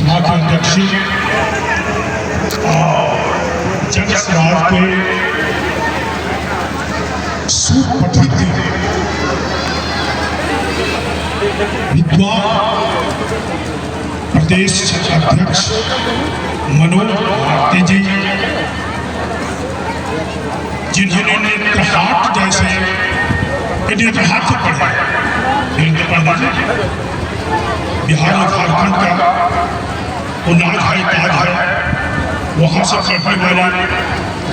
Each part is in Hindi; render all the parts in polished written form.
सभा के अध्यक्ष और जन स्वराज के सुपठित विद्वान प्रदेश अध्यक्ष मनोज भारती जी, जिन्होंने त्रिहाट जैसे इतिहास से पढ़ा, बिहार और झारखंड का वो नाज है, ताज है, वहाँ से पढ़ने वाले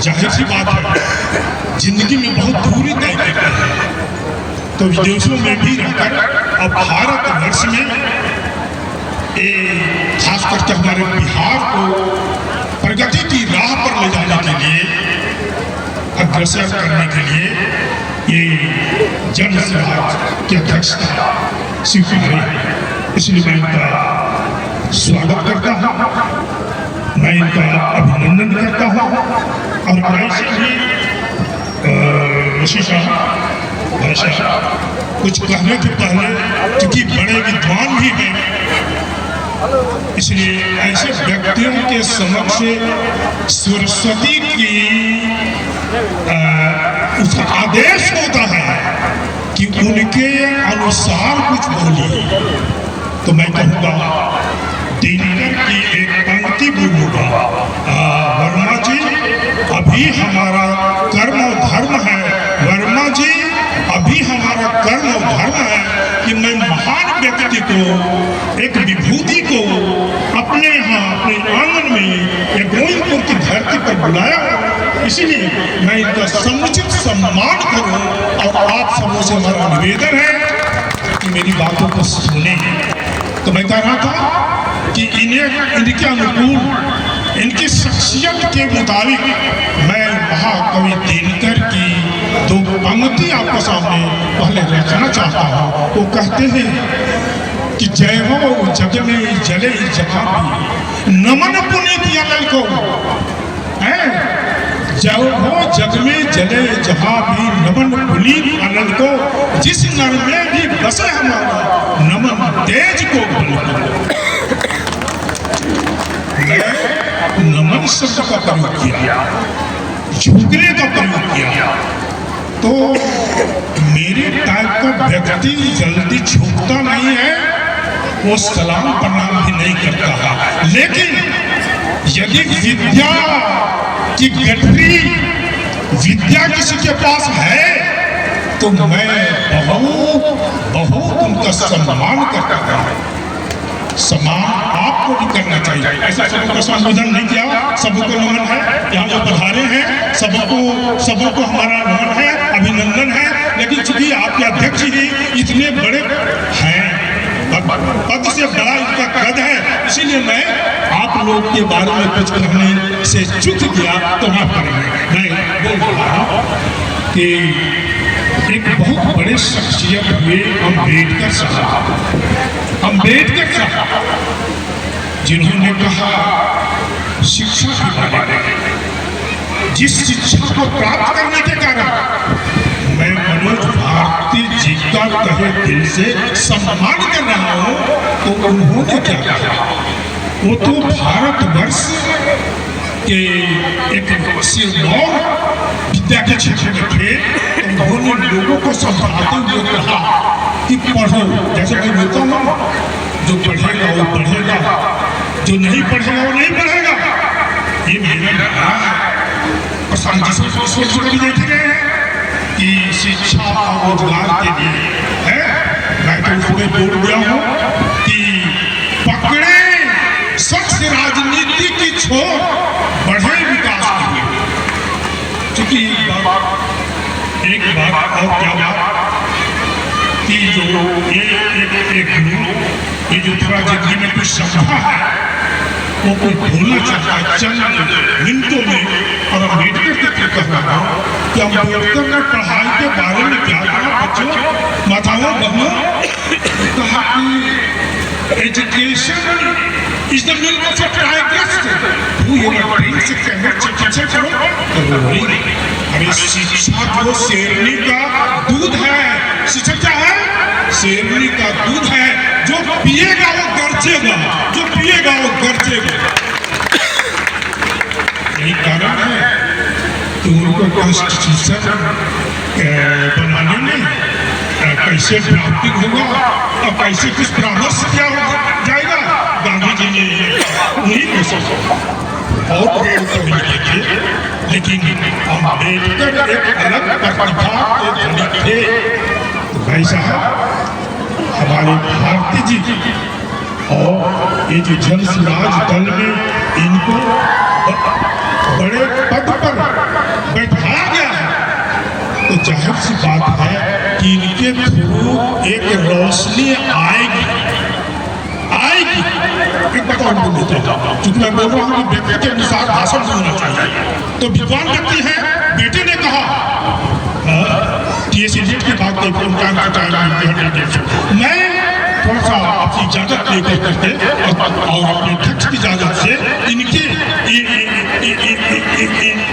जाहिर सी बात है जिंदगी में बहुत दूरी तय करते हैं, तो विदेशों में भी रहकर अब भारत वर्ष में खास करके हमारे बिहार को प्रगति की राह पर ले जाने के लिए, अग्रसर करने के लिए ये जन स्वराज की अध्यक्षता स्वीकारी है। इसलिए मैं इनका स्वागत करता हूँ, मैं इनका अभिनंदन करता हूँ। और ऐसे ही कुछ कहने के पहले, क्योंकि बड़े विद्वान भी हैं, इसलिए ऐसे व्यक्तियों के समक्ष सरस्वती की उसका आदेश होता है कि उनके अनुसार कुछ बोलिए, तो मैं कहूँगा दिनकर की एक पंक्ति बोलूँगा। वर्मा जी, अभी हमारा कर्म और धर्म है, वर्मा जी अभी हमारा कर्म और धर्म है कि मैं महान व्यक्ति को, एक विभूति को अपने यहाँ अपने आंगन में एक गोविंदपुर की धरती पर बुलाया, इसीलिए मैं इनका समुचित सम्मान करूं। और आप सबों से हमारा निवेदन है कि मेरी बातों को सुने। तो मैं कह रहा था कि इनके अनुकूल, इनकी शख्सियत के मुताबिक मैं महाकवि दिनकर की दो पंक्ति आपके सामने पहले रखना चाहता हूँ। वो कहते हैं कि जय हो जग में जले जहाँ भी नमन पुनीत अनल को, जय हो जग में जले जहाँ भी नमन पुनीत अनल को, जिस नर में भी बसे हमारा नमन तेज को बल को। नमन शब्द का प्रयोग किया, झुकने का प्रयोग किया, तो मेरे टाइप का व्यक्ति जल्दी झुकता नहीं है, वो सलाम प्रणाम भी नहीं करता है। लेकिन यदि विद्या की गठरी विद्या किसी के पास है तो मैं बहुत उनका सम्मान करता हूँ। सम्मान आपको भी करना चाहिए। ऐसा सबको संबोधन नहीं किया, सबको नमन है, यहाँ जो पधारे हैं सबको हमारा नमन है, अभिनंदन है। लेकिन चूंकि आपके अध्यक्ष ही इतने बड़े हैं, पद से बड़ा इनका कद है, इसीलिए मैं आप लोग के बारे में कुछ कहने से चूक गया तो माफ करेंगे। मैं बोल रहा हूँ कि एक बहुत बड़े शख्सियत हुए अम्बेडकर साहब, जिन्होंने कहा शिक्षा के बारे में, जिस शिक्षा को प्राप्त करने के कारण मैं मनोज भारती जी का तहे दिल से सम्मान कर रहा हूँ, तो उन्होंने क्या कहा? वो तो भारतवर्ष के एक सिरमौर विद्या के क्षेत्र में थे, तो उन्होंने लोगों को समझाते हुए कहा कि पढ़ो। जैसे मैं बोलता हूँ, जो पढ़ेगा वो पढ़ेगा, जो नहीं पढ़ेगा वो नहीं पढ़ेगा। ये मेरा नारा है। और सोच भी देख रहे हैं कि शिक्षा और रोजगार के लिए है, मैं तो उसमें जोड़ दिया हूँ कि पकड़े शख्स राजनीति की छोर, बढ़े विकास की। क्योंकि एक बात और क्या बात कि जो ये जो थोड़ा जिंदगी में कुछ समझा है वो कोई भूलना चाहता है चंद मिनटों में। और अम्बेडकर के कह रहा हूँ कि अम्बेडकर ने पढ़ाई के बारे में क्या कहा? बच्चों, माताओं, बहनों, कहा कि education is the milk of a tigress, चिकित्सा करो। अरे शिक्षा तो शेरनी का दूध है। शिक्षा क्या है? शेरनी का दूध है। जो पिएगा वो गरजेगा, जो पिएगा वो उनको कॉन्स्टिट्यूशन बनाने में कैसे ड्राफ्टिंग होगा और कैसे कुछ परामर्श किया जाएगा, गांधी जी ने उन्हीं को सब और पेड़ तो लिखे थे, लेकिन अम्बेडकर एक अलग प्रतिभा के धनी थे। भाई साहब हमारे भारती जी और ये जो जन स्वराज दल में इनको बड़े पद पर बैठाया गया है, तो जाहिर सी बात है कि इनके थ्रू एक रोशनी आएगी। एक बात और बोल देता हूँ, क्योंकि मैं बोल रहा हूँ कि व्यक्ति के अनुसार भाषण होना चाहिए। तो विद्वान व्यक्ति है, बेटे ने कहा TSCT की बात मैं थोड़ा सा आपकी इजाजत लेकर करके और अपने अध्यक्ष की इजाजत से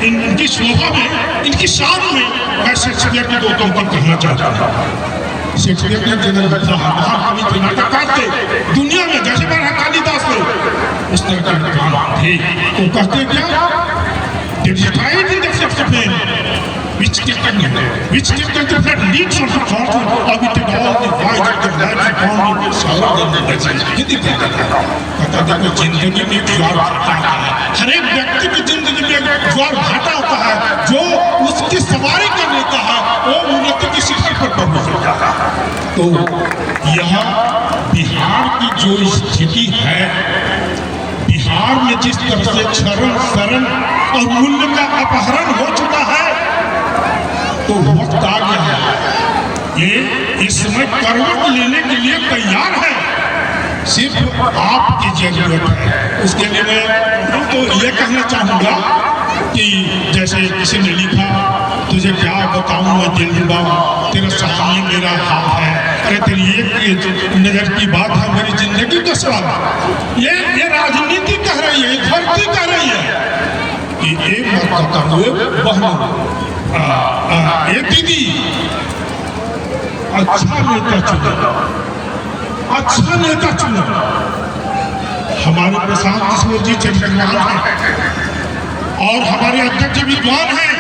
इनकी शोभा में, इनकी शान में मैं शेक्सपियर की 2 पंक्ति कहना चाहता हूँ। शेक्सपियर के जनरल महान कवि थे, नाटककार थे, दुनिया में जैसे महाराज कालिदास थे उस तरह के विद्वान थे। तो कहते क्या, which can different needs of the fortune of it all the voice of the life upon it sorrow and the blessing। Hindi कहता है जिंदगी में ज्वार भाटा है, हर एक व्यक्ति की जिंदगी में ज्वार भाटा होता है, जो उसकी सवारी कर लेता है वो उन्नति की शिखर पर पहुंच जाता है। तो यहाँ बिहार की जो स्थिति है, बिहार में जिस तरह से क्षरण शरण और मूल्य का अपहरण हो चुका है, तो वक्त आ गया है ये इस समय करवट लेने के लिए तैयार है, सिर्फ आपकी जरूरत है। उसके लिए मैं तो ये कहना चाहूँगा कि जैसे किसी ने लिखा, तुझे क्या बताऊँ मैं दिलरुबा, तेरा सामने मेरा हाल है, अरे तेरी एक नजर की बात है मेरी जिंदगी का सवाल। ये राजनीति कह रही है, धरती कह रही है कि एक बात कहता हूँ बहनों, ये दीदी अच्छा नेता चुनो, अच्छा नेता चुनो। हमारे प्रशांत किशोर जी चंद्रकांत हैं और हमारे अध्यक्ष विद्वान हैं।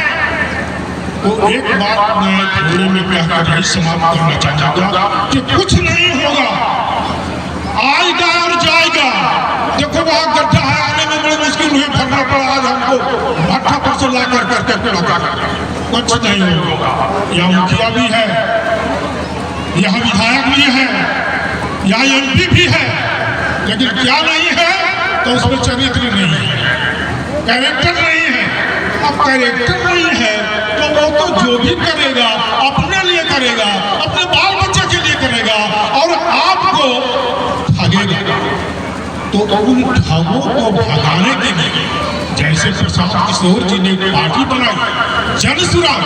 तो एक बात मैं थोड़े में कहकर ही समाप्त करना चाहूँगा कि कुछ नहीं होगा, आएगा और जाएगा। देखो वहाँ गड्ढा है, आने में बड़ी मुश्किल हुई, भरना पड़ा आज हमको, भट्ठा पर से ला कर कुछ नहीं होगा। यहाँ मुखिया भी है, यहाँ विधायक भी है, यहाँ MP भी है, लेकिन क्या नहीं है तो उसमें चरित्र नहीं है, कैरेक्टर नहीं है। अब कैरेक्टर नहीं है तो वो तो जो भी करेगा अपने लिए करेगा, अपने बाल बच्चे के लिए करेगा और आपको ठगेगा। तो उन ठगों को भगाने के लिए जैसे प्रशांत किशोर जी ने पार्टी बनाई जनसुराग,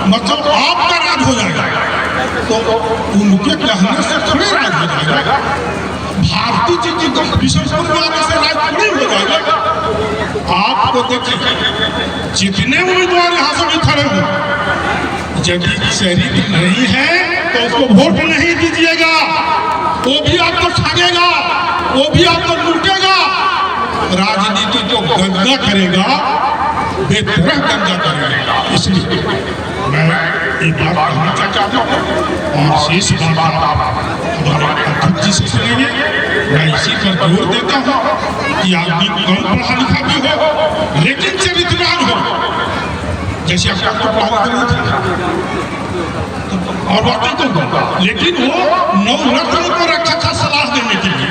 मतलब आपका राज हो जाएगा, तो उनके कहने से थोड़े राज हो जाएगा। भारती जी की विशेषपुर में आने से राज थोड़ी हो जाएगा। आपको देखिए जितने उम्मीदवार यहाँ से भी खड़े हो, यदि चरित्र नहीं है तो उसको वोट नहीं दीजिएगा, वो भी आपको ठगेगा, वो भी आपको लूटेगा, राजनीति को गंदा करेगा, बेतरह गंदा करेगा। इसलिए मैं एक बात कहना चाहता हूँ और शेष बात हमारे अध्यक्ष जी से सुनेंगे। मैं इसी पर जोर देता हूँ कि आदमी कम पढ़ा लिखा भी हो लेकिन चरित्रवान हो, जैसे आपको प्लान करना था और बातें तो, लेकिन वो नवरत्न को रखा था सलाह देने के लिए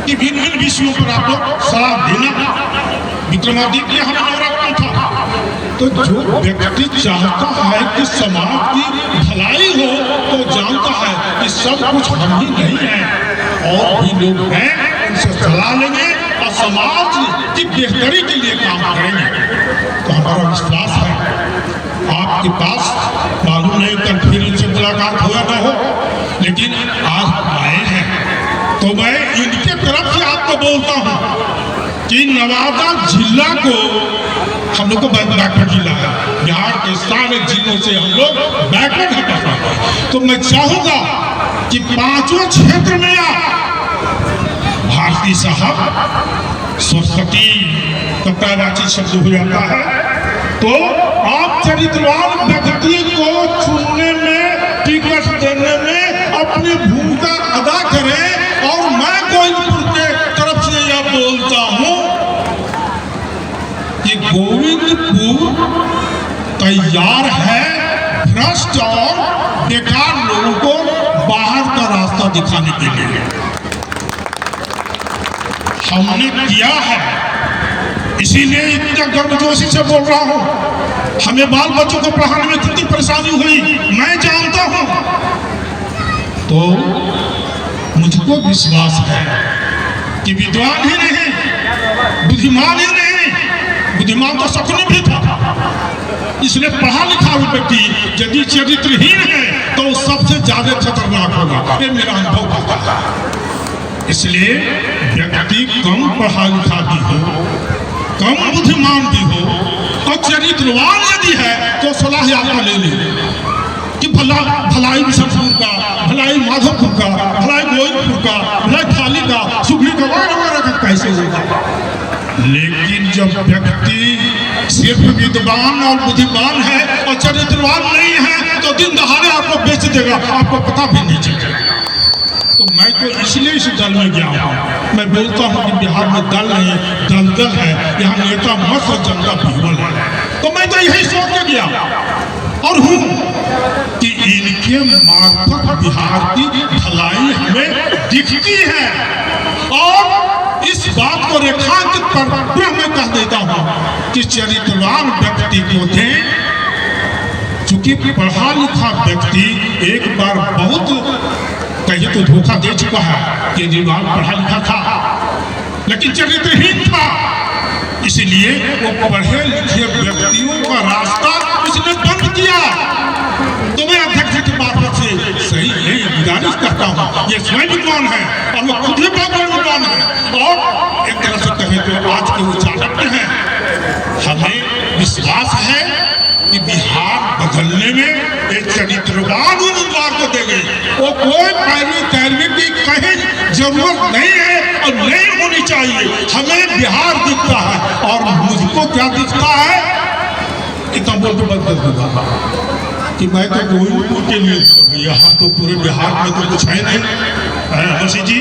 कि भिन्न भिन्न विषयों पर आप लोग सलाह देना। विक्रमादित्य हमें नवरत्न था। तो जो व्यक्ति चाहता है कि समाज की भलाई हो तो जानता है कि सब कुछ हम ही नहीं है और भी लोग हैं, उनसे सलाह लेंगे और समाज की बेहतरी के लिए काम करेंगे। तो हमारा विश्वास है आपके पास, मालूम नहीं कल फिर इनसे मुलाकात हो या ना हो, लेकिन आज आए हैं तो मैं इनके तरफ से आपको बोलता हूँ कि नवादा जिला को हम लोग को बैकवर्ड जिला है, बिहार के सारे जिलों से हम लोग बैकवर्ड है। तो मैं चाहूंगा कि पांचों क्षेत्र में भारती साहब सरस्वती कपड़ावाची शब्द हो जाता है, तो आप चरित्रवान व्यक्ति को चुनने में, टिकट देने में अपनी भूमिका अदा करें। और मैं गोविंदपुर के तरफ से यह बोलता हूं कि गोविंदपुर तैयार है भ्रष्ट और बेकार लोगों को बाहर का रास्ता दिखाने के लिए। हमने किया है, इसीलिए इतना गर्मजोशी से बोल रहा हूं। हमें बाल बच्चों को पढ़ाने में कितनी परेशानी हुई मैं जानता हूं। तो मुझको विश्वास है कि विद्वान ही नहीं, बुद्धिमान ही नहीं, बुद्धिमान तो सपने भी था। इसलिए पढ़ा लिखा हुआ व्यक्ति यदि चरित्रहीन है तो सबसे ज्यादा खतरनाक होगा, ये मेरा अनुभव कहता है। इसलिए व्यक्ति कम पढ़ा लिखा भी हो, कम बुद्धिमान भी हो, और चरित्रवान यदि है तो सलाह आपका ले ले कि भलाई बिशनपुर का, भलाई माधवपुर का, भलाई गोविंदपुर का, भलाई थाली का, सुखी का वगैरह का कैसे होगा। लेकिन जब व्यक्ति सिर्फ विद्वान और बुद्धिमान है और चरित्रवान नहीं है तो दिन दहाड़े आपको बेच देगा, आपको पता भी नहीं चलेगा। तो मैं तो इसलिए इस दल में गया हूँ। मैं बोलता हूँ कि बिहार में दल नहीं, दलदल है, यहाँ नेता मत और जनता बिहुल है। तो मैं तो यही सोच के गया और हूँ कि इनके मार्फत बिहार की भलाई हमें दिखती है। और इस बात को रेखांकित कर मैं कह देता हूँ कि चरित्रवान व्यक्ति को दें, चूंकि पढ़ा लिखा व्यक्ति एक बार बहुत कहिए तो धोखा दे चुका है। केजरीवाल पढ़ा लिखा था लेकिन चरित्रहीन था, इसलिए वो पढ़े लिखे व्यक्तियों का रास्ता उसने बंद किया। तो मैं अध्यक्ष की बात से सही है, गुजारिश करता हूँ, ये स्वयं विद्वान है और वो खुद ही बहुत विद्वान है और एक तरह से कहे तो आज के वो चाणक्य हैं। हमें विश्वास है कि बिहार बदलने में एक चरित्रवान उम्मीदवार को देंगे। वो कोई पैरवी की कहीं जरूरत नहीं है और नहीं होनी चाहिए। हमें बिहार दिखता है और मुझको क्या दिखता है, इतना बोल के बंद कर दूंगा कि मैं तो गोविंदपुर के लिए, यहाँ तो पूरे बिहार में तो कुछ है नहीं। हसी जी,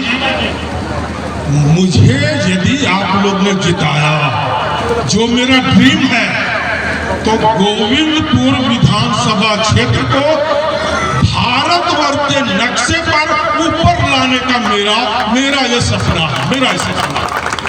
मुझे यदि आप लोग ने जिताया, जो मेरा ड्रीम है, तो गोविंदपुर विधानसभा क्षेत्र को भारतवर्ष के नक्शे पर ऊपर लाने का मेरा ये सपना है, मेरा ये सपना है।